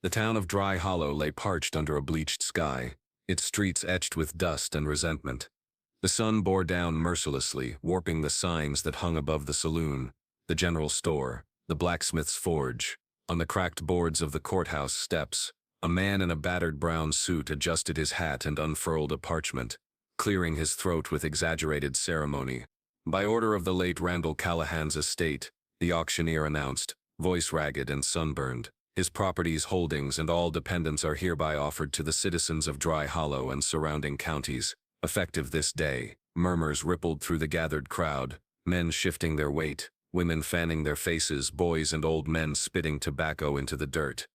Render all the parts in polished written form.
The town of Dry Hollow lay parched under a bleached sky, its streets etched with dust and resentment. The sun bore down mercilessly, warping the signs that hung above the saloon, the general store, the blacksmith's forge. On the cracked boards of the courthouse steps, a man in a battered brown suit adjusted his hat and unfurled a parchment, clearing his throat with exaggerated ceremony. By order of the late Randall Callahan's estate, the auctioneer announced, voice ragged and sunburned, his properties, holdings, and all dependents are hereby offered to the citizens of Dry Hollow and surrounding counties, effective this day. Murmurs rippled through the gathered crowd, men shifting their weight, women fanning their faces, boys and old men spitting tobacco into the dirt.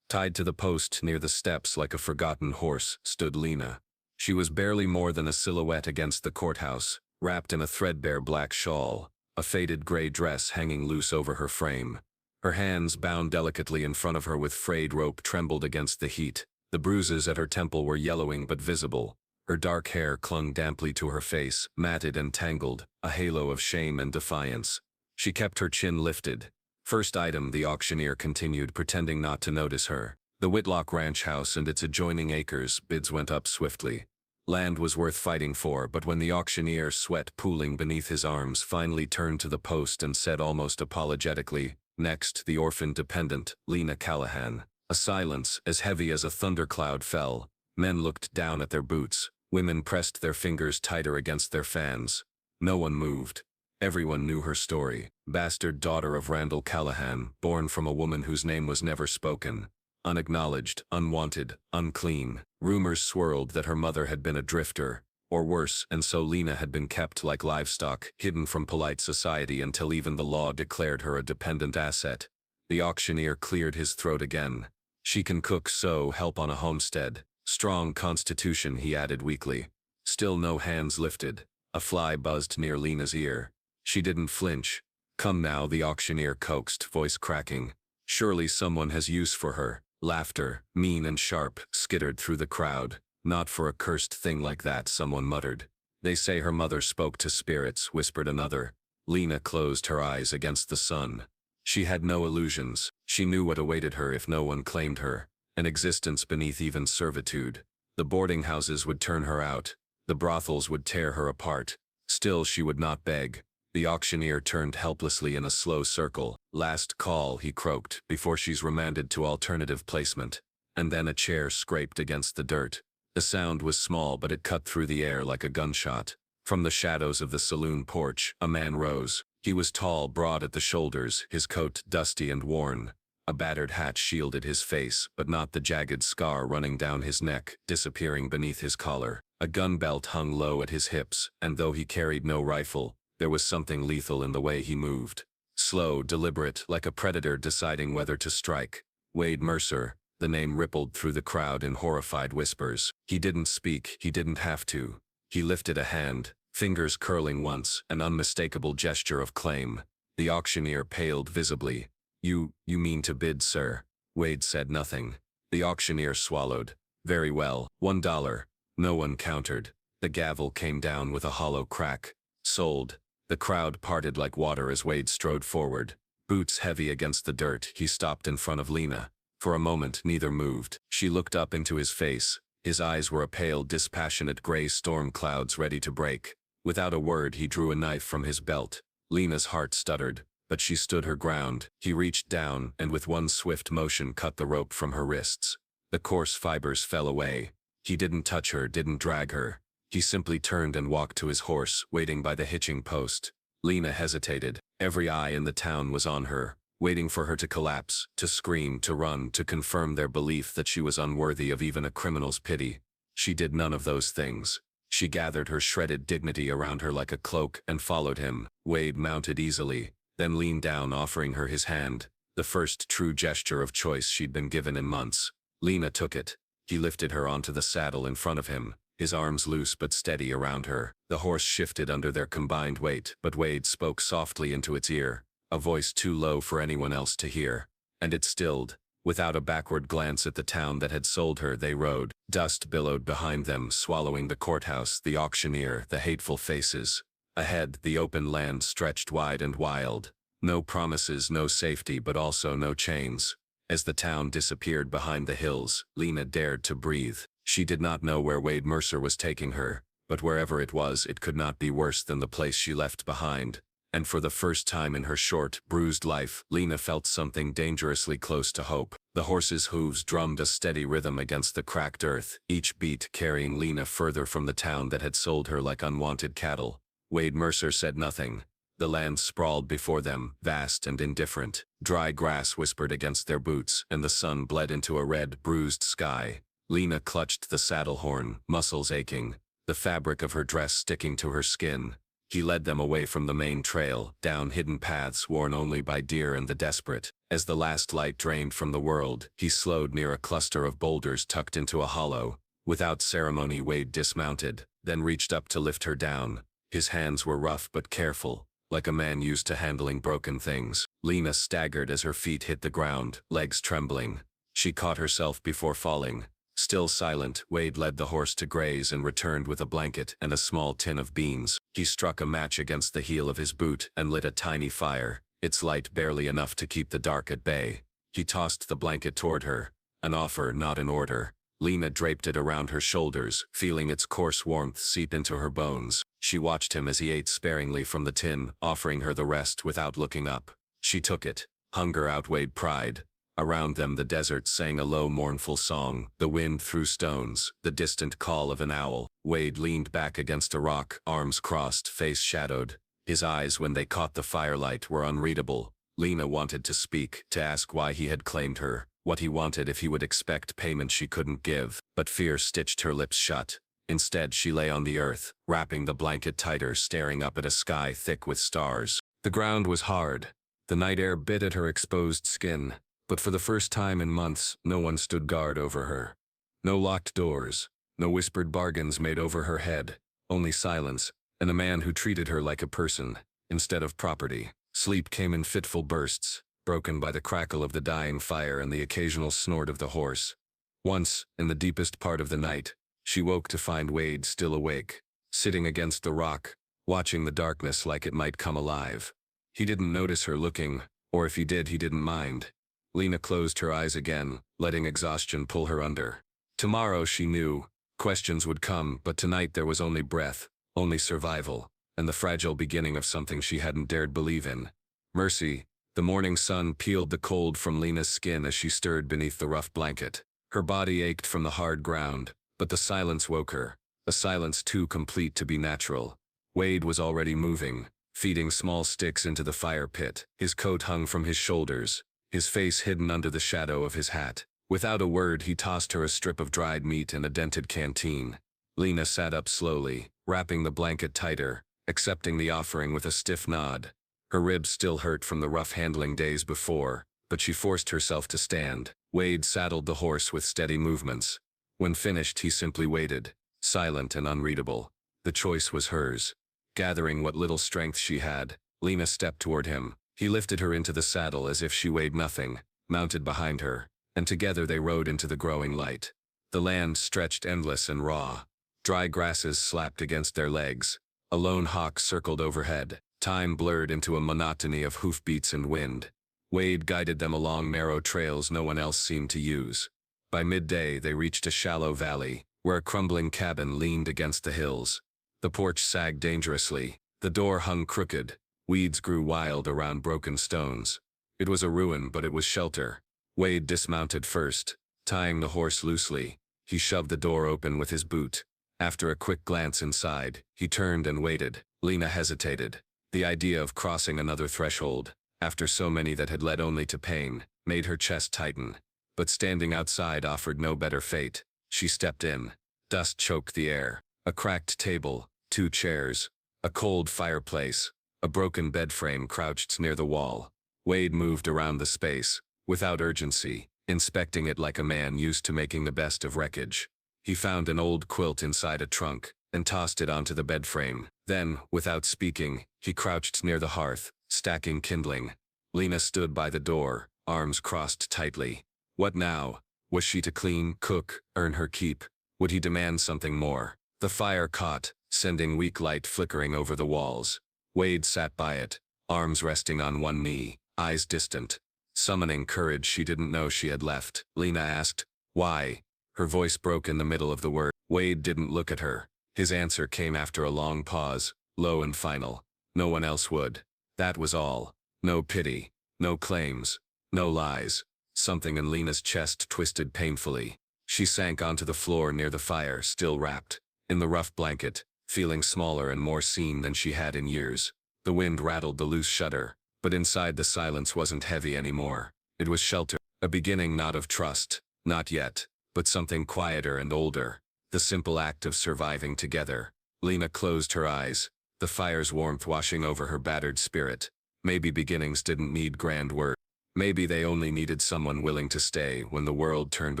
Tied to the post near the steps like a forgotten horse stood Lena. She was barely more than a silhouette against the courthouse, wrapped in a threadbare black shawl, a faded gray dress hanging loose over her frame. Her hands, bound delicately in front of her with frayed rope, trembled against the heat. The bruises at her temple were yellowing but visible. Her dark hair clung damply to her face, matted and tangled, a halo of shame and defiance. She kept her chin lifted. First item, the auctioneer continued, pretending not to notice her. The Whitlock Ranch house and its adjoining acres. Bids went up swiftly. Land was worth fighting for, but when the auctioneer, sweat pooling beneath his arms, finally turned to the post and said almost apologetically, "Next, the orphan dependent, Lena Callahan." A silence as heavy as a thundercloud fell. Men looked down at their boots. Women pressed their fingers tighter against their fans. No one moved. Everyone knew her story. Bastard daughter of Randall Callahan, born from a woman whose name was never spoken. Unacknowledged, unwanted, unclean. Rumors swirled that her mother had been a drifter, or worse, and so Lena had been kept like livestock, hidden from polite society until even the law declared her a dependent asset. The auctioneer cleared his throat again. "She can cook, sew, help on a homestead. Strong constitution," he added weakly. Still no hands lifted. A fly buzzed near Lena's ear. She didn't flinch. "Come now," the auctioneer coaxed, voice cracking. "Surely someone has use for her." Laughter, mean and sharp, skittered through the crowd. "Not for a cursed thing like that," someone muttered. "They say her mother spoke to spirits," whispered another. Lena closed her eyes against the sun. She had no illusions. She knew what awaited her if no one claimed her. An existence beneath even servitude. The boarding houses would turn her out. The brothels would tear her apart. Still she would not beg. The auctioneer turned helplessly in a slow circle. "Last call," he croaked, "before she's remanded to alternative placement." And then a chair scraped against the dirt. The sound was small, but it cut through the air like a gunshot. From the shadows of the saloon porch, a man rose. He was tall, broad at the shoulders, his coat dusty and worn. A battered hat shielded his face, but not the jagged scar running down his neck, disappearing beneath his collar. A gun belt hung low at his hips, and though he carried no rifle, there was something lethal in the way he moved. Slow, deliberate, like a predator deciding whether to strike. Wade Mercer. The name rippled through the crowd in horrified whispers. He didn't speak, he didn't have to. He lifted a hand, fingers curling once, an unmistakable gesture of claim. The auctioneer paled visibly. You mean to bid, sir?" Wade said nothing. The auctioneer swallowed. "Very well, $1. No one countered. The gavel came down with a hollow crack. "Sold." The crowd parted like water as Wade strode forward. Boots heavy against the dirt, he stopped in front of Lena. For a moment, neither moved. She looked up into his face. His eyes were a pale, dispassionate gray storm clouds ready to break. Without a word, he drew a knife from his belt. Lena's heart stuttered, but she stood her ground. He reached down, and with one swift motion cut the rope from her wrists. The coarse fibers fell away. He didn't touch her, didn't drag her. He simply turned and walked to his horse, waiting by the hitching post. Lena hesitated. Every eye in the town was on her, waiting for her to collapse, to scream, to run, to confirm their belief that she was unworthy of even a criminal's pity. She did none of those things. She gathered her shredded dignity around her like a cloak and followed him. Wade mounted easily, then leaned down, offering her his hand, the first true gesture of choice she'd been given in months. Lena took it. He lifted her onto the saddle in front of him, his arms loose but steady around her. The horse shifted under their combined weight, but Wade spoke softly into its ear, a voice too low for anyone else to hear. And it stilled. Without a backward glance at the town that had sold her, they rode. Dust billowed behind them, swallowing the courthouse, the auctioneer, the hateful faces. Ahead, the open land stretched wide and wild. No promises, no safety, but also no chains. As the town disappeared behind the hills, Lena dared to breathe. She did not know where Wade Mercer was taking her, but wherever it was, it could not be worse than the place she left behind. And for the first time in her short, bruised life, Lena felt something dangerously close to hope. The horse's hooves drummed a steady rhythm against the cracked earth, each beat carrying Lena further from the town that had sold her like unwanted cattle. Wade Mercer said nothing. The land sprawled before them, vast and indifferent. Dry grass whispered against their boots, and the sun bled into a red, bruised sky. Lena clutched the saddle horn, muscles aching, the fabric of her dress sticking to her skin. He led them away from the main trail, down hidden paths worn only by deer and the desperate. As the last light drained from the world, he slowed near a cluster of boulders tucked into a hollow. Without ceremony, Wade dismounted, then reached up to lift her down. His hands were rough but careful, like a man used to handling broken things. Lena staggered as her feet hit the ground, legs trembling. She caught herself before falling. Still silent, Wade led the horse to graze and returned with a blanket and a small tin of beans. He struck a match against the heel of his boot and lit a tiny fire, its light barely enough to keep the dark at bay. He tossed the blanket toward her, an offer, not an order. Lena draped it around her shoulders, feeling its coarse warmth seep into her bones. She watched him as he ate sparingly from the tin, offering her the rest without looking up. She took it. Hunger outweighed pride. Around them the desert sang a low mournful song, the wind threw stones, the distant call of an owl. Wade leaned back against a rock, arms crossed, face shadowed. His eyes, when they caught the firelight, were unreadable. Lena wanted to speak, to ask why he had claimed her, what he wanted if he would expect payment she couldn't give, but fear stitched her lips shut. Instead, she lay on the earth, wrapping the blanket tighter, staring up at a sky thick with stars. The ground was hard. The night air bit at her exposed skin. But for the first time in months, no one stood guard over her. No locked doors, no whispered bargains made over her head, only silence, and a man who treated her like a person, instead of property. Sleep came in fitful bursts, broken by the crackle of the dying fire and the occasional snort of the horse. Once, in the deepest part of the night, she woke to find Wade still awake, sitting against the rock, watching the darkness like it might come alive. He didn't notice her looking, or if he did, he didn't mind. Lena closed her eyes again, letting exhaustion pull her under. Tomorrow, she knew, questions would come, but tonight there was only breath, only survival, and the fragile beginning of something she hadn't dared believe in. Mercy. The morning sun peeled the cold from Lena's skin as she stirred beneath the rough blanket. Her body ached from the hard ground, but the silence woke her, a silence too complete to be natural. Wade was already moving, feeding small sticks into the fire pit. His coat hung from his shoulders, his face hidden under the shadow of his hat. Without a word, he tossed her a strip of dried meat and a dented canteen. Lena sat up slowly, wrapping the blanket tighter, accepting the offering with a stiff nod. Her ribs still hurt from the rough handling days before, but she forced herself to stand. Wade saddled the horse with steady movements. When finished, he simply waited, silent and unreadable. The choice was hers. Gathering what little strength she had, Lena stepped toward him. He lifted her into the saddle as if she weighed nothing, mounted behind her, and together they rode into the growing light. The land stretched endless and raw. Dry grasses slapped against their legs. A lone hawk circled overhead. Time blurred into a monotony of hoofbeats and wind. Wade guided them along narrow trails no one else seemed to use. By midday, they reached a shallow valley, where a crumbling cabin leaned against the hills. The porch sagged dangerously. The door hung crooked. Weeds grew wild around broken stones. It was a ruin, but it was shelter. Wade dismounted first, tying the horse loosely. He shoved the door open with his boot. After a quick glance inside, he turned and waited. Lena hesitated. The idea of crossing another threshold, after so many that had led only to pain, made her chest tighten. But standing outside offered no better fate. She stepped in. Dust choked the air. A cracked table, 2 chairs, a cold fireplace, a broken bed frame crouched near the wall. Wade moved around the space, without urgency, inspecting it like a man used to making the best of wreckage. He found an old quilt inside a trunk, and tossed it onto the bed frame. Then, without speaking, he crouched near the hearth, stacking kindling. Lena stood by the door, arms crossed tightly. What now? Was she to clean, cook, earn her keep? Would he demand something more? The fire caught, sending weak light flickering over the walls. Wade sat by it, arms resting on one knee, eyes distant. summoning courage she didn't know she had left. Lena asked, "Why?" Her voice broke in the middle of the word. Wade didn't look at her. His answer came after a long pause, low and final. No one else would. That was all. No pity. No claims. No lies. Something in Lena's chest twisted painfully. She sank onto the floor near the fire, still wrapped in the rough blanket, feeling smaller and more seen than she had in years. The wind rattled the loose shutter, but inside the silence wasn't heavy anymore. It was shelter. A beginning not of trust, not yet, but something quieter and older. The simple act of surviving together. Lena closed her eyes, the fire's warmth washing over her battered spirit. Maybe beginnings didn't need grand words. Maybe they only needed someone willing to stay when the world turned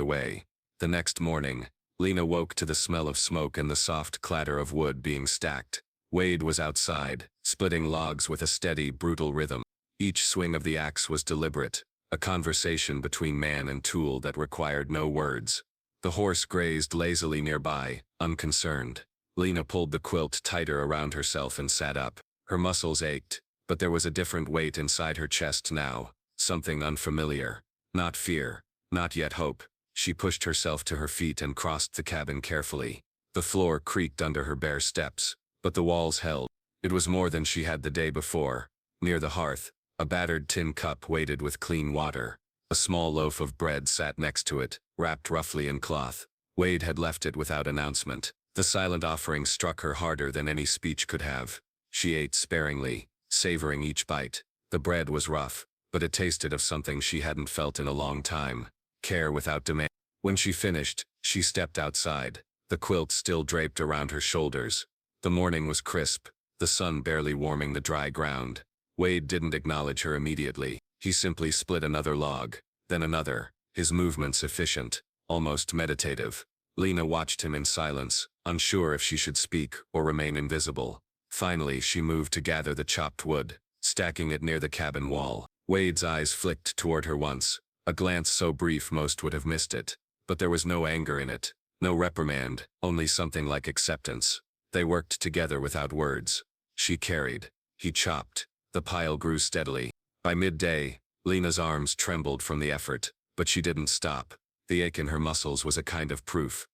away. The next morning, Lena woke to the smell of smoke and the soft clatter of wood being stacked. Wade was outside, splitting logs with a steady, brutal rhythm. Each swing of the axe was deliberate, a conversation between man and tool that required no words. The horse grazed lazily nearby, unconcerned. Lena pulled the quilt tighter around herself and sat up. Her muscles ached, but there was a different weight inside her chest now, something unfamiliar. Not fear, not yet hope. She pushed herself to her feet and crossed the cabin carefully. The floor creaked under her bare steps, but the walls held. It was more than she had the day before. Near the hearth, a battered tin cup weighted with clean water. A small loaf of bread sat next to it, wrapped roughly in cloth. Wade had left it without announcement. The silent offering struck her harder than any speech could have. She ate sparingly, savoring each bite. The bread was rough, but it tasted of something she hadn't felt in a long time. Care without demand. When she finished, she stepped outside, the quilt still draped around her shoulders. The morning was crisp, the sun barely warming the dry ground. Wade didn't acknowledge her immediately. He simply split another log, then another, his movements efficient, almost meditative. Lena watched him in silence, unsure if she should speak or remain invisible. Finally, she moved to gather the chopped wood, stacking it near the cabin wall. Wade's eyes flicked toward her once, a glance so brief most would have missed it. But there was no anger in it, no reprimand, only something like acceptance. They worked together without words. She carried, he chopped. The pile grew steadily. By midday, Lena's arms trembled from the effort, but she didn't stop. The ache in her muscles was a kind of proof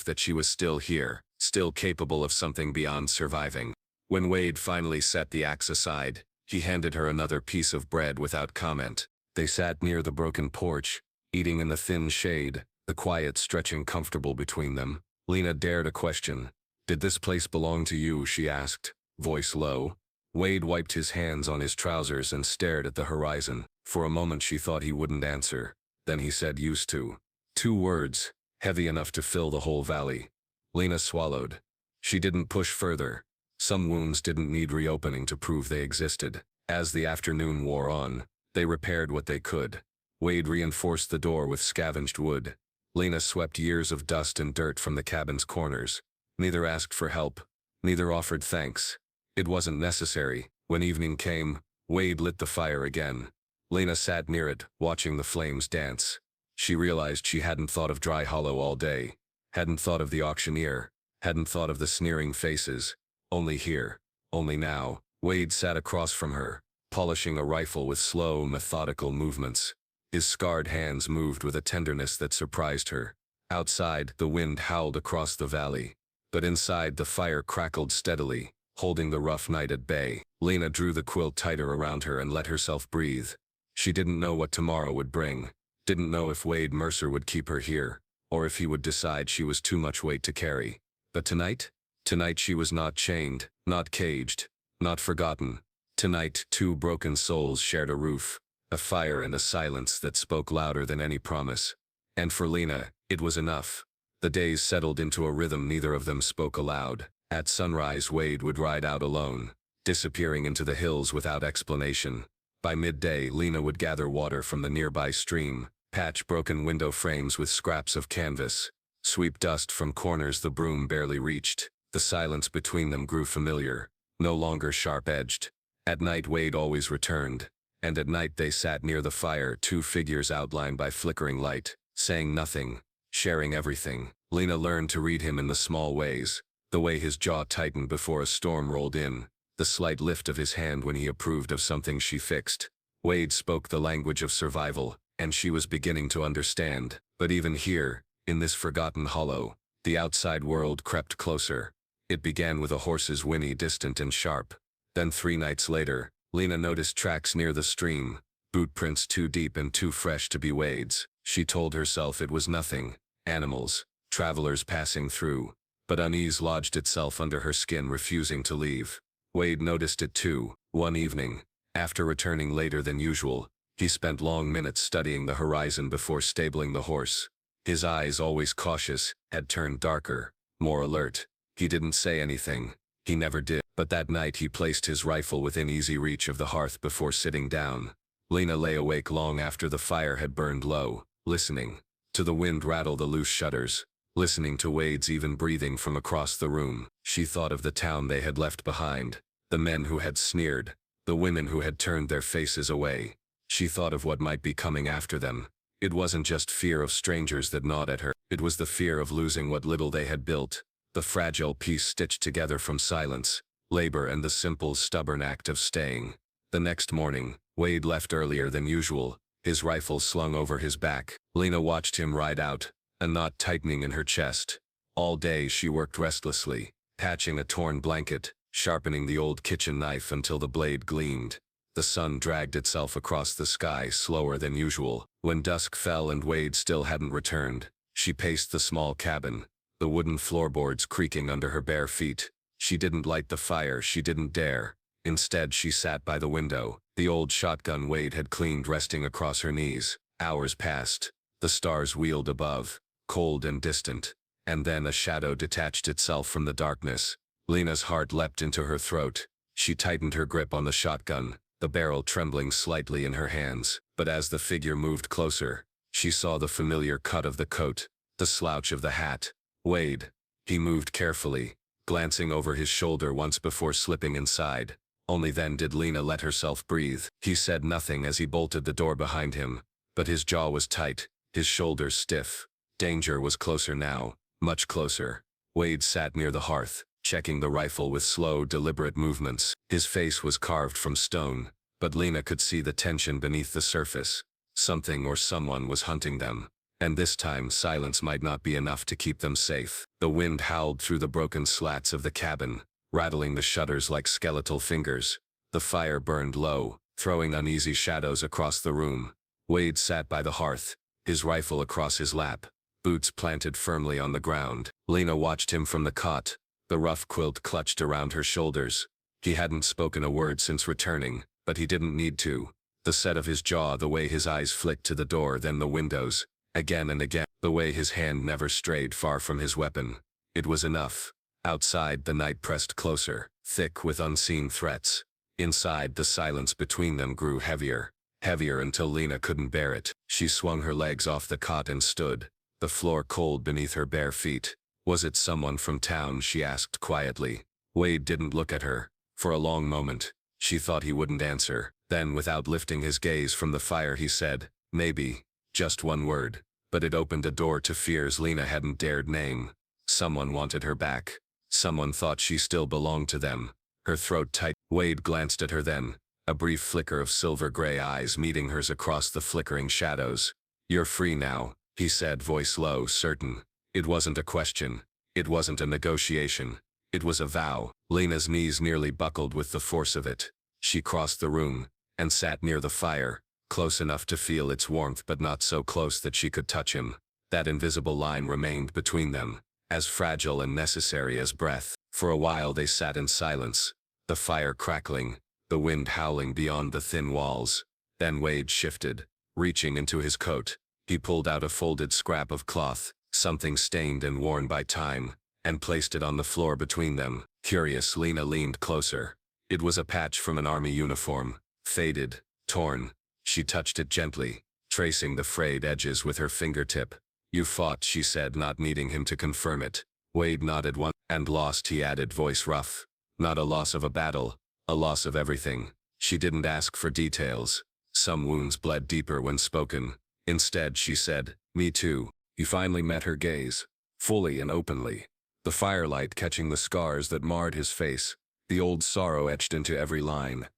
that she was still here, still capable of something beyond surviving. When Wade finally set the axe aside, he handed her another piece of bread without comment. They sat near the broken porch, eating in the thin shade, the quiet stretching comfortable between them. Lena dared a question. "Did this place belong to you?" she asked, voice low. Wade wiped his hands on his trousers and stared at the horizon. For a moment she thought he wouldn't answer. Then he said, "Used to." 2 words, heavy enough to fill the whole valley. Lena swallowed. She didn't push further. Some wounds didn't need reopening to prove they existed. As the afternoon wore on, they repaired what they could. Wade reinforced the door with scavenged wood. Lena swept years of dust and dirt from the cabin's corners. Neither asked for help, neither offered thanks. It wasn't necessary. When evening came, Wade lit the fire again. Lena sat near it, watching the flames dance. She realized she hadn't thought of Dry Hollow all day, hadn't thought of the auctioneer, hadn't thought of the sneering faces. Only here, only now. Wade sat across from her, polishing a rifle with slow, methodical movements. His scarred hands moved with a tenderness that surprised her. Outside, the wind howled across the valley, but inside the fire crackled steadily, holding the rough night at bay. Lena drew the quilt tighter around her and let herself breathe. She didn't know what tomorrow would bring, didn't know if Wade Mercer would keep her here, or if he would decide she was too much weight to carry. But tonight she was not chained, not caged, not forgotten. Tonight, 2 broken souls shared a roof, a fire and a silence that spoke louder than any promise. And for Lena, it was enough. The days settled into a rhythm neither of them spoke aloud. At sunrise, Wade would ride out alone, disappearing into the hills without explanation. By midday, Lena would gather water from the nearby stream, patch broken window frames with scraps of canvas, sweep dust from corners the broom barely reached. The silence between them grew familiar, no longer sharp-edged. At night, Wade always returned, and at night they sat near the fire, 2 figures outlined by flickering light, saying nothing, sharing everything. Lena learned to read him in the small ways, the way his jaw tightened before a storm rolled in, the slight lift of his hand when he approved of something she fixed. Wade spoke the language of survival, and she was beginning to understand. But even here, in this forgotten hollow, the outside world crept closer. It began with a horse's whinny, distant and sharp. Then 3 nights later, Lena noticed tracks near the stream, boot prints too deep and too fresh to be Wade's. She told herself it was nothing. Animals, travelers passing through. But unease lodged itself under her skin, refusing to leave. Wade noticed it too. One evening, after returning later than usual, he spent long minutes studying the horizon before stabling the horse. His eyes, always cautious, had turned darker, more alert. He didn't say anything. He never did. But that night he placed his rifle within easy reach of the hearth before sitting down. Lena lay awake long after the fire had burned low, listening to the wind rattle the loose shutters, listening to Wade's even breathing from across the room. She thought of the town they had left behind, the men who had sneered, the women who had turned their faces away. She thought of what might be coming after them. It wasn't just fear of strangers that gnawed at her. It was the fear of losing what little they had built, the fragile piece stitched together from silence, labor, and the simple, stubborn act of staying. The next morning, Wade left earlier than usual, his rifle slung over his back. Lena watched him ride out, a knot tightening in her chest. All day she worked restlessly, patching a torn blanket, sharpening the old kitchen knife until the blade gleamed. The sun dragged itself across the sky slower than usual. When dusk fell and Wade still hadn't returned, she paced the small cabin, the wooden floorboards creaking under her bare feet. She didn't light the fire, she didn't dare. Instead, she sat by the window, the old shotgun Wade had cleaned resting across her knees. Hours passed. The stars wheeled above, cold and distant. And then a shadow detached itself from the darkness. Lena's heart leapt into her throat. She tightened her grip on the shotgun, the barrel trembling slightly in her hands. But as the figure moved closer, she saw the familiar cut of the coat, the slouch of the hat. Wade. He moved carefully, glancing over his shoulder once before slipping inside. Only then did Lena let herself breathe. He said nothing as he bolted the door behind him, but his jaw was tight, his shoulders stiff. Danger was closer now, much closer. Wade sat near the hearth, checking the rifle with slow, deliberate movements. His face was carved from stone, but Lena could see the tension beneath the surface. Something or someone was hunting them. And this time silence might not be enough to keep them safe. The wind howled through the broken slats of the cabin, rattling the shutters like skeletal fingers. The fire burned low, throwing uneasy shadows across the room. Wade sat by the hearth, his rifle across his lap, boots planted firmly on the ground. Lena watched him from the cot, the rough quilt clutched around her shoulders. He hadn't spoken a word since returning, but he didn't need to. The set of his jaw, the way his eyes flicked to the door, then the windows, again and again, the way his hand never strayed far from his weapon. It was enough. Outside, the night pressed closer, thick with unseen threats. Inside, the silence between them grew heavier, heavier until Lena couldn't bear it. She swung her legs off the cot and stood, the floor cold beneath her bare feet. Was it someone from town, she asked quietly. Wade didn't look at her. For a long moment, she thought he wouldn't answer. Then, without lifting his gaze from the fire, he said, "Maybe." Just one word, but it opened a door to fears Lena hadn't dared name. Someone wanted her back. Someone thought she still belonged to them. Her throat tight. Wade glanced at her then, a brief flicker of silver-gray eyes meeting hers across the flickering shadows. "You're free now," he said, voice low, certain. It wasn't a question. It wasn't a negotiation. It was a vow. Lena's knees nearly buckled with the force of it. She crossed the room, and sat near the fire, close enough to feel its warmth but not so close that she could touch him. That invisible line remained between them, as fragile and necessary as breath. For a while they sat in silence, the fire crackling, the wind howling beyond the thin walls. Then Wade shifted, reaching into his coat. He pulled out a folded scrap of cloth, something stained and worn by time, and placed it on the floor between them. Curious, Lena leaned closer. It was a patch from an army uniform, faded, torn. She touched it gently, tracing the frayed edges with her fingertip. "You fought," she said, not needing him to confirm it. Wade nodded once. "And lost," he added, voice rough. "Not a loss of a battle, a loss of everything." She didn't ask for details. Some wounds bled deeper when spoken. Instead, she said, "Me too." He finally met her gaze, fully and openly, the firelight catching the scars that marred his face, the old sorrow etched into every line.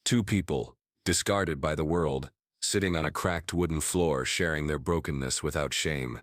"Two people, discarded by the world, sitting on a cracked wooden floor sharing their brokenness without shame.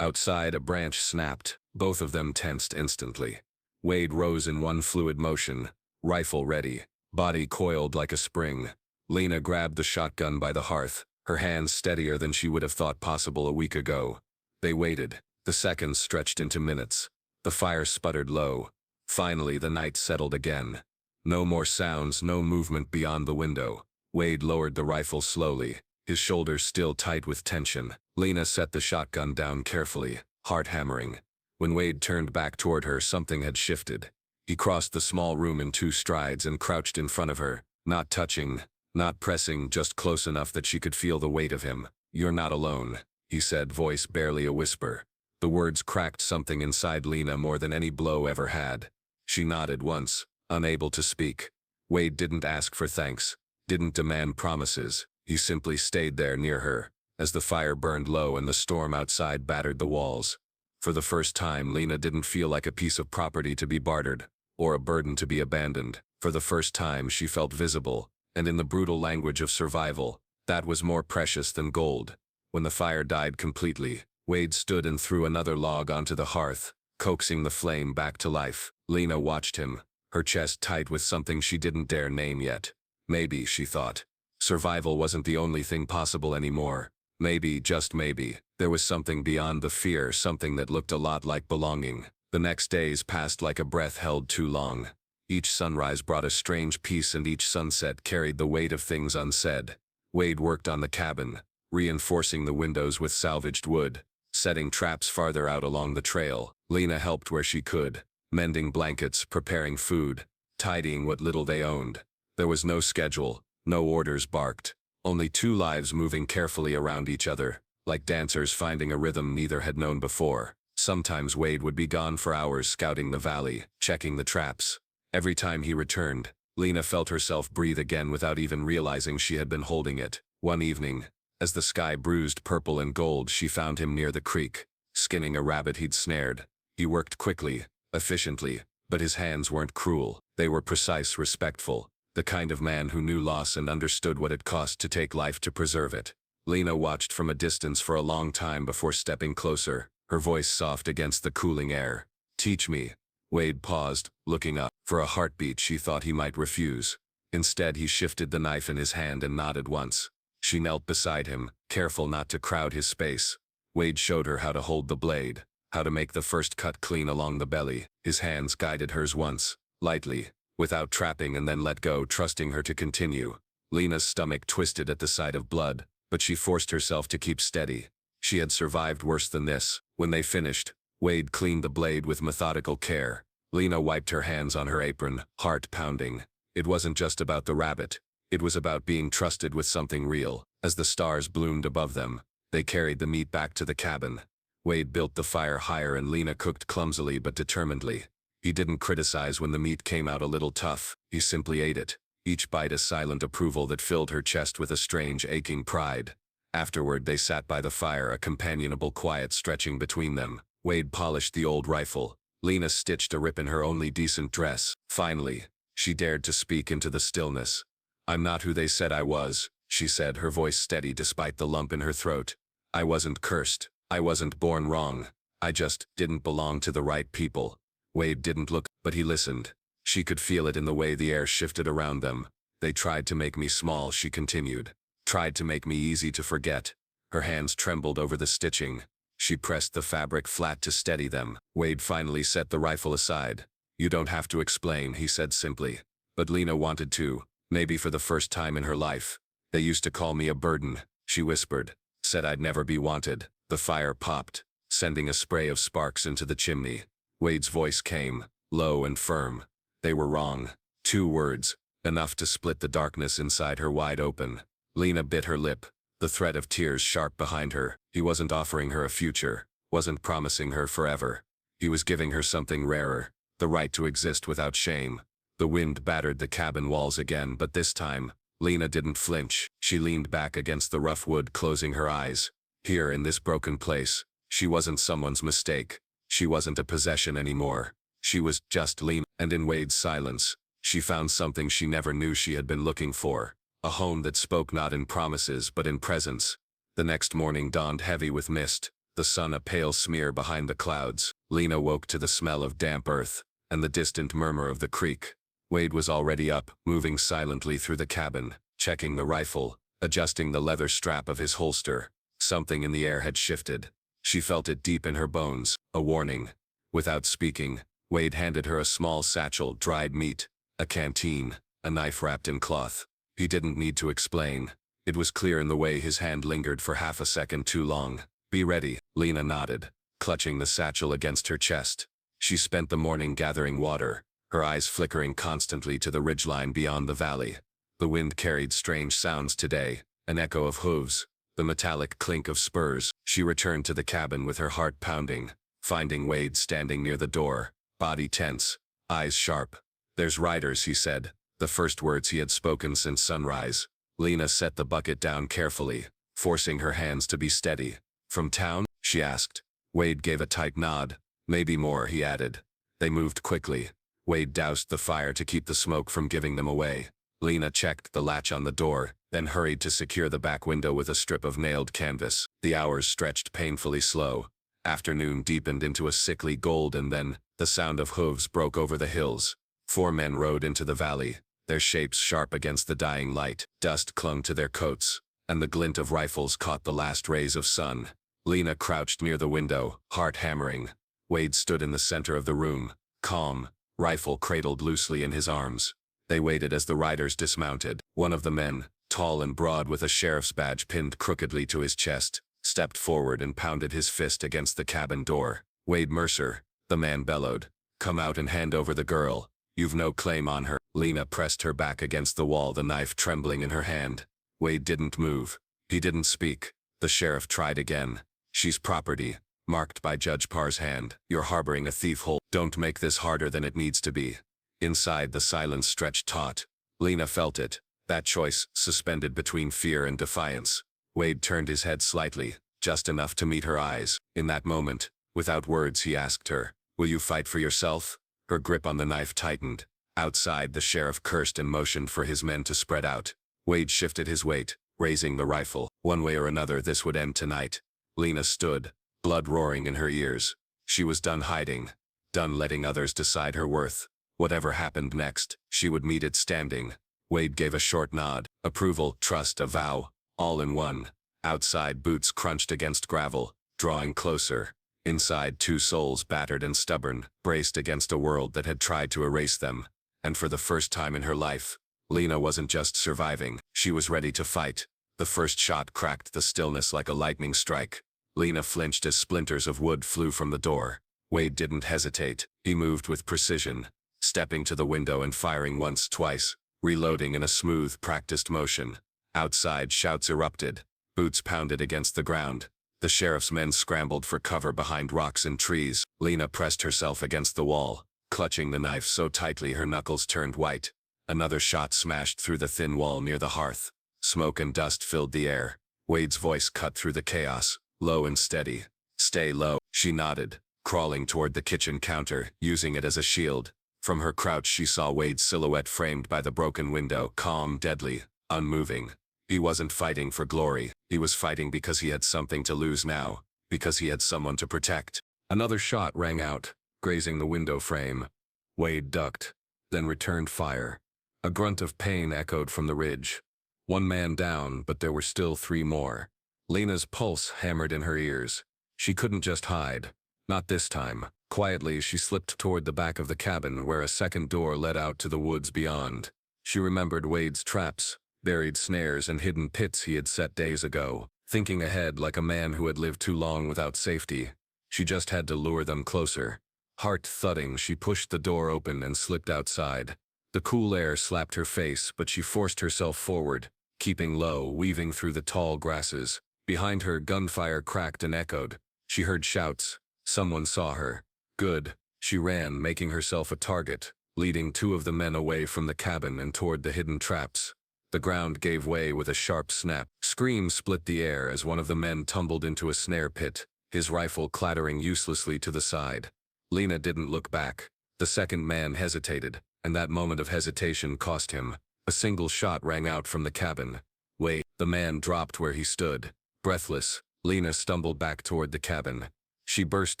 Outside, a branch snapped, both of them tensed instantly. Wade rose in one fluid motion, rifle ready, body coiled like a spring. Lena grabbed the shotgun by the hearth, her hands steadier than she would have thought possible a week ago. They waited. The seconds stretched into minutes. The fire sputtered low. Finally, the night settled again. No more sounds, no movement beyond the window. Wade lowered the rifle slowly, his shoulders still tight with tension. Lena set the shotgun down carefully, heart hammering. When Wade turned back toward her, something had shifted. He crossed the small room in 2 strides and crouched in front of her, not touching, not pressing, just close enough that she could feel the weight of him. "You're not alone," he said, voice barely a whisper. The words cracked something inside Lena more than any blow ever had. She nodded once, unable to speak. Wade didn't ask for thanks, didn't demand promises. He simply stayed there near her, as the fire burned low and the storm outside battered the walls. For the first time, Lena didn't feel like a piece of property to be bartered, or a burden to be abandoned. For the first time, she felt visible, and in the brutal language of survival, that was more precious than gold. When the fire died completely, Wade stood and threw another log onto the hearth, coaxing the flame back to life. Lena watched him, her chest tight with something she didn't dare name yet. Maybe, she thought, survival wasn't the only thing possible anymore. Maybe, just maybe, there was something beyond the fear, something that looked a lot like belonging. The next days passed like a breath held too long. Each sunrise brought a strange peace, and each sunset carried the weight of things unsaid. Wade worked on the cabin, reinforcing the windows with salvaged wood, setting traps farther out along the trail. Lena helped where she could, mending blankets, preparing food, tidying what little they owned. There was no schedule, no orders barked, only 2 lives moving carefully around each other, like dancers finding a rhythm neither had known before. Sometimes Wade would be gone for hours scouting the valley, checking the traps. Every time he returned, Lena felt herself breathe again without even realizing she had been holding it. One evening, as the sky bruised purple and gold, she found him near the creek, skinning a rabbit he'd snared. He worked quickly, efficiently, but his hands weren't cruel. They were precise, respectful, the kind of man who knew loss and understood what it cost to take life to preserve it. Lena watched from a distance for a long time before stepping closer, her voice soft against the cooling air. "Teach me." Wade paused, looking up. For a heartbeat, she thought he might refuse. Instead, he shifted the knife in his hand and nodded once. She knelt beside him, careful not to crowd his space. Wade showed her how to hold the blade, how to make the first cut clean along the belly. His hands guided hers once, lightly, without trapping, and then let go, trusting her to continue. Lena's stomach twisted at the sight of blood, but she forced herself to keep steady. She had survived worse than this. When they finished, Wade cleaned the blade with methodical care. Lena wiped her hands on her apron, heart pounding. It wasn't just about the rabbit. It was about being trusted with something real. As the stars bloomed above them, they carried the meat back to the cabin. Wade built the fire higher and Lena cooked clumsily but determinedly. He didn't criticize when the meat came out a little tough. He simply ate it, each bite a silent approval that filled her chest with a strange, aching pride. Afterward, they sat by the fire, a companionable quiet stretching between them. Wade polished the old rifle. Lena stitched a rip in her only decent dress. Finally, she dared to speak into the stillness. "I'm not who they said I was," she said, her voice steady despite the lump in her throat. "I wasn't cursed. I wasn't born wrong. I just didn't belong to the right people." Wade didn't look, but he listened. She could feel it in the way the air shifted around them. "They tried to make me small," she continued. "Tried to make me easy to forget." Her hands trembled over the stitching. She pressed the fabric flat to steady them. Wade finally set the rifle aside. "You don't have to explain," he said simply. But Lena wanted to, maybe for the first time in her life. "They used to call me a burden," she whispered. "Said I'd never be wanted." The fire popped, sending a spray of sparks into the chimney. Wade's voice came, low and firm. They were wrong. 2 words, enough to split the darkness inside her wide open. Lena bit her lip, the threat of tears sharp behind her. He wasn't offering her a future, wasn't promising her forever. He was giving her something rarer, the right to exist without shame. The wind battered the cabin walls again, but this time, Lena didn't flinch. She leaned back against the rough wood, closing her eyes. Here in this broken place, she wasn't someone's mistake. She wasn't a possession anymore. She was just Lena, and in Wade's silence, she found something she never knew she had been looking for. a home that spoke not in promises but in presence. The next morning dawned heavy with mist, the sun a pale smear behind the clouds. Lena woke to the smell of damp earth and the distant murmur of the creek. Wade was already up, moving silently through the cabin, checking the rifle, adjusting the leather strap of his holster. Something in the air had shifted. She felt it deep in her bones, a warning. Without speaking, Wade handed her a small satchel, dried meat, a canteen, a knife wrapped in cloth. He didn't need to explain. It was clear in the way his hand lingered for half a second too long. Be ready, Lena nodded, clutching the satchel against her chest. She spent the morning gathering water, her eyes flickering constantly to the ridgeline beyond the valley. The wind carried strange sounds today, an echo of hooves, the metallic clink of spurs. She returned to the cabin with her heart pounding, finding Wade standing near the door, body tense, eyes sharp. "There's riders," he said, the first words he had spoken since sunrise. Lena set the bucket down carefully, forcing her hands to be steady. "From town?" she asked. Wade gave a tight nod. "Maybe more," he added. They moved quickly. Wade doused the fire to keep the smoke from giving them away. Lena checked the latch on the door, then hurried to secure the back window with a strip of nailed canvas. The hours stretched painfully slow. Afternoon deepened into a sickly gold, and then the sound of hooves broke over the hills. 4 men rode into the valley, their shapes sharp against the dying light. Dust clung to their coats, and the glint of rifles caught the last rays of sun. Lena crouched near the window, heart hammering. Wade stood in the center of the room, calm, rifle cradled loosely in his arms. They waited as the riders dismounted. One of the men, tall and broad with a sheriff's badge pinned crookedly to his chest, stepped forward and pounded his fist against the cabin door. "Wade Mercer," the man bellowed. "Come out and hand over the girl. You've no claim on her." Lena pressed her back against the wall, the knife trembling in her hand. Wade didn't move. He didn't speak. The sheriff tried again. "She's property, marked by Judge Parr's hand. You're harboring a thief. Don't make this harder than it needs to be." Inside, the silence stretched taut. Lena felt it, that choice, suspended between fear and defiance. Wade turned his head slightly, just enough to meet her eyes. In that moment, without words, he asked her, "Will you fight for yourself?" Her grip on the knife tightened. Outside, the sheriff cursed and motioned for his men to spread out. Wade shifted his weight, raising the rifle. One way or another, this would end tonight. Lena stood, blood roaring in her ears. She was done hiding, done letting others decide her worth. Whatever happened next, she would meet it standing. Wade gave a short nod, approval, trust, a vow, all in one. Outside, boots crunched against gravel, drawing closer. Inside, 2 souls, battered and stubborn, braced against a world that had tried to erase them. And for the first time in her life, Lena wasn't just surviving, she was ready to fight. The first shot cracked the stillness like a lightning strike. Lena flinched as splinters of wood flew from the door. Wade didn't hesitate. He moved with precision, stepping to the window and firing once, twice, reloading in a smooth, practiced motion. Outside, shouts erupted. Boots pounded against the ground. The sheriff's men scrambled for cover behind rocks and trees. Lena pressed herself against the wall, clutching the knife so tightly her knuckles turned white. Another shot smashed through the thin wall near the hearth. Smoke and dust filled the air. Wade's voice cut through the chaos, low and steady. "Stay low." She nodded, crawling toward the kitchen counter, using it as a shield. From her crouch, she saw Wade's silhouette framed by the broken window, calm, deadly, unmoving. He wasn't fighting for glory. He was fighting because he had something to lose now, because he had someone to protect. Another shot rang out, grazing the window frame. Wade ducked, then returned fire. A grunt of pain echoed from the ridge. 1 man down, but there were still 3 more. Lena's pulse hammered in her ears. She couldn't just hide. Not this time. Quietly, she slipped toward the back of the cabin, where a second door led out to the woods beyond. She remembered Wade's traps, buried snares and hidden pits he had set days ago. Thinking ahead like a man who had lived too long without safety, she just had to lure them closer. Heart thudding, she pushed the door open and slipped outside. The cool air slapped her face, but she forced herself forward, keeping low, weaving through the tall grasses. Behind her, gunfire cracked and echoed. She heard shouts. Someone saw her. Good. She ran, making herself a target, leading 2 of the men away from the cabin and toward the hidden traps. The ground gave way with a sharp snap. Screams split the air as one of the men tumbled into a snare pit, his rifle clattering uselessly to the side. Lena didn't look back. The second man hesitated, and that moment of hesitation cost him. A A single shot rang out from the cabin. Wait, the man dropped where he stood. Breathless, Lena stumbled back toward the cabin. She burst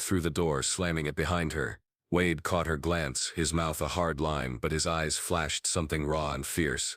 through the door, slamming it behind her. Wade caught her glance, his mouth a hard line, but his eyes flashed something raw and fierce.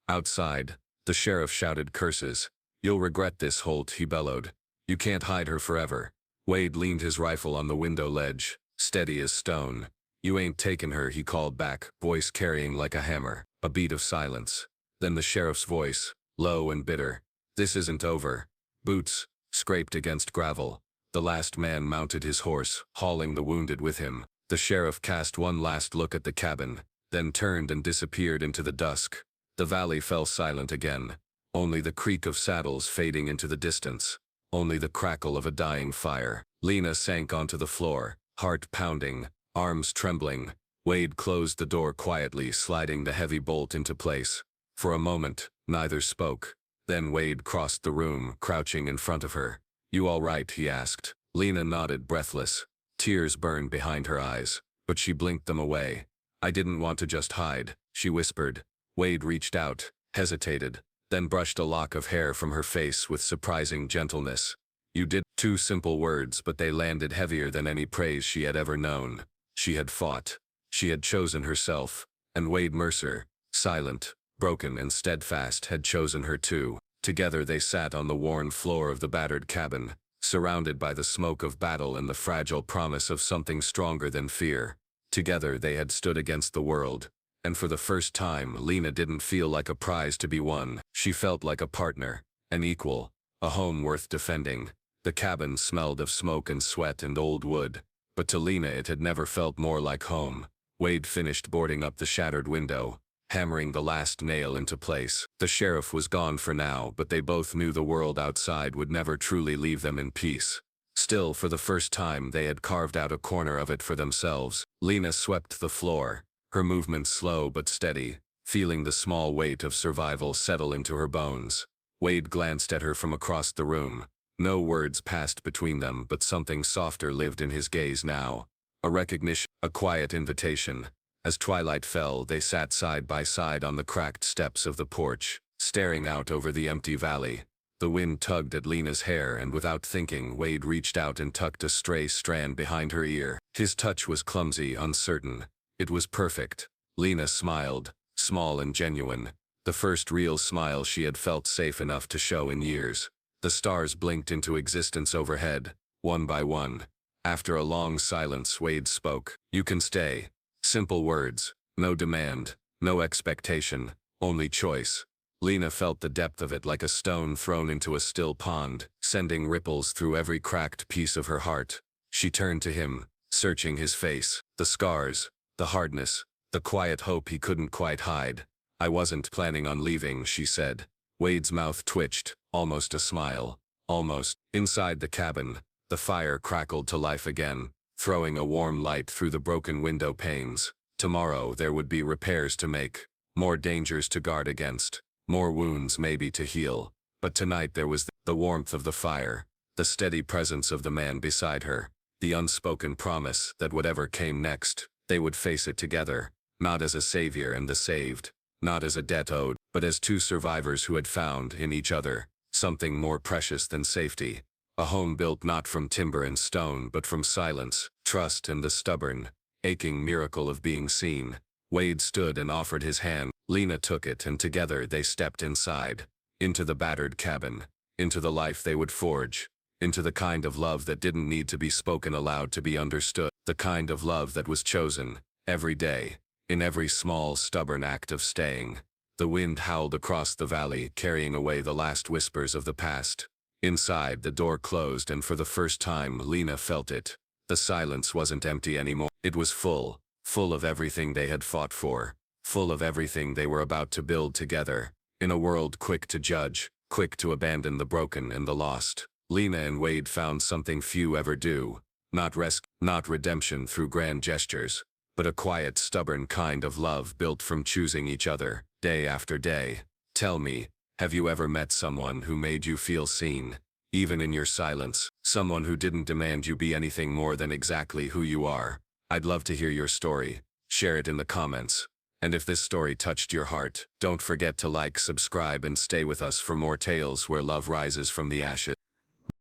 Outside, the sheriff shouted curses. "You'll regret this, Holt," he bellowed. "You can't hide her forever." Wade leaned his rifle on the window ledge, steady as stone. "You ain't taken her," he called back, voice carrying like a hammer. A beat of silence. Then the sheriff's voice, low and bitter. "This isn't over." Boots scraped against gravel. The last man mounted his horse, hauling the wounded with him. The sheriff cast one last look at the cabin, then turned and disappeared into the dusk. The valley fell silent again. Only the creak of saddles fading into the distance. Only the crackle of a dying fire. Lena sank onto the floor, heart pounding, arms trembling. Wade closed the door quietly, sliding the heavy bolt into place. For a moment, neither spoke. Then Wade crossed the room, crouching in front of her. "You all right?" he asked. Lena nodded, breathless. Tears burned behind her eyes, but she blinked them away. "I didn't want to just hide," she whispered. Wade reached out, hesitated, then brushed a lock of hair from her face with surprising gentleness. "You did." Two simple words, but they landed heavier than any praise she had ever known. She had fought. She had chosen herself, and Wade Mercer, silent, broken and steadfast, had chosen her too. Together they sat on the worn floor of the battered cabin, surrounded by the smoke of battle and the fragile promise of something stronger than fear. Together they had stood against the world, and for the first time Lena didn't feel like a prize to be won. She felt like a partner, an equal, a home worth defending. The cabin smelled of smoke and sweat and old wood, but to Lena it had never felt more like home. Wade finished boarding up the shattered window, hammering the last nail into place. The sheriff was gone for now, but they both knew the world outside would never truly leave them in peace. Still, for the first time, they had carved out a corner of it for themselves. Lena swept the floor, her movements slow but steady, feeling the small weight of survival settle into her bones. Wade glanced at her from across the room. No words passed between them, but something softer lived in his gaze now. A recognition, a quiet invitation. As twilight fell, they sat side by side on the cracked steps of the porch, staring out over the empty valley. The wind tugged at Lena's hair, and without thinking, Wade reached out and tucked a stray strand behind her ear. His touch was clumsy, uncertain. It was perfect. Lena smiled, small and genuine. The first real smile she had felt safe enough to show in years. The stars blinked into existence overhead, one by one. After a long silence, Wade spoke. "You can stay." Simple words. No demand, no expectation, only choice. Lena felt the depth of it like a stone thrown into a still pond, sending ripples through every cracked piece of her heart. She turned to him, searching his face. The scars, the hardness, the quiet hope he couldn't quite hide. "I wasn't planning on leaving," she said. Wade's mouth twitched, almost a smile. Almost. Inside the cabin, the fire crackled to life again, throwing a warm light through the broken window panes. Tomorrow there would be repairs to make, more dangers to guard against, more wounds maybe to heal. But tonight there was the warmth of the fire, the steady presence of the man beside her, the unspoken promise that whatever came next, they would face it together, not as a savior and the saved, not as a debt owed, but as two survivors who had found in each other something more precious than safety. A home built not from timber and stone but from silence, trust and the stubborn, aching miracle of being seen. Wade stood and offered his hand. Lena took it, and together they stepped inside, into the battered cabin, into the life they would forge, into the kind of love that didn't need to be spoken aloud to be understood, the kind of love that was chosen, every day, in every small, stubborn act of staying. The wind howled across the valley, carrying away the last whispers of the past. Inside, the door closed, and for the first time Lena felt it. The silence wasn't empty anymore. It was full, full of everything they had fought for, full of everything they were about to build together. In a world quick to judge, quick to abandon the broken and the lost, Lena and Wade found something few ever do. Not redemption through grand gestures, but a quiet, stubborn kind of love built from choosing each other, day after day. Tell me, have you ever met someone who made you feel seen, even in your silence? Someone who didn't demand you be anything more than exactly who you are? I'd love to hear your story. Share it in the comments. And if this story touched your heart, don't forget to like, subscribe, and stay with us for more tales where love rises from the ashes.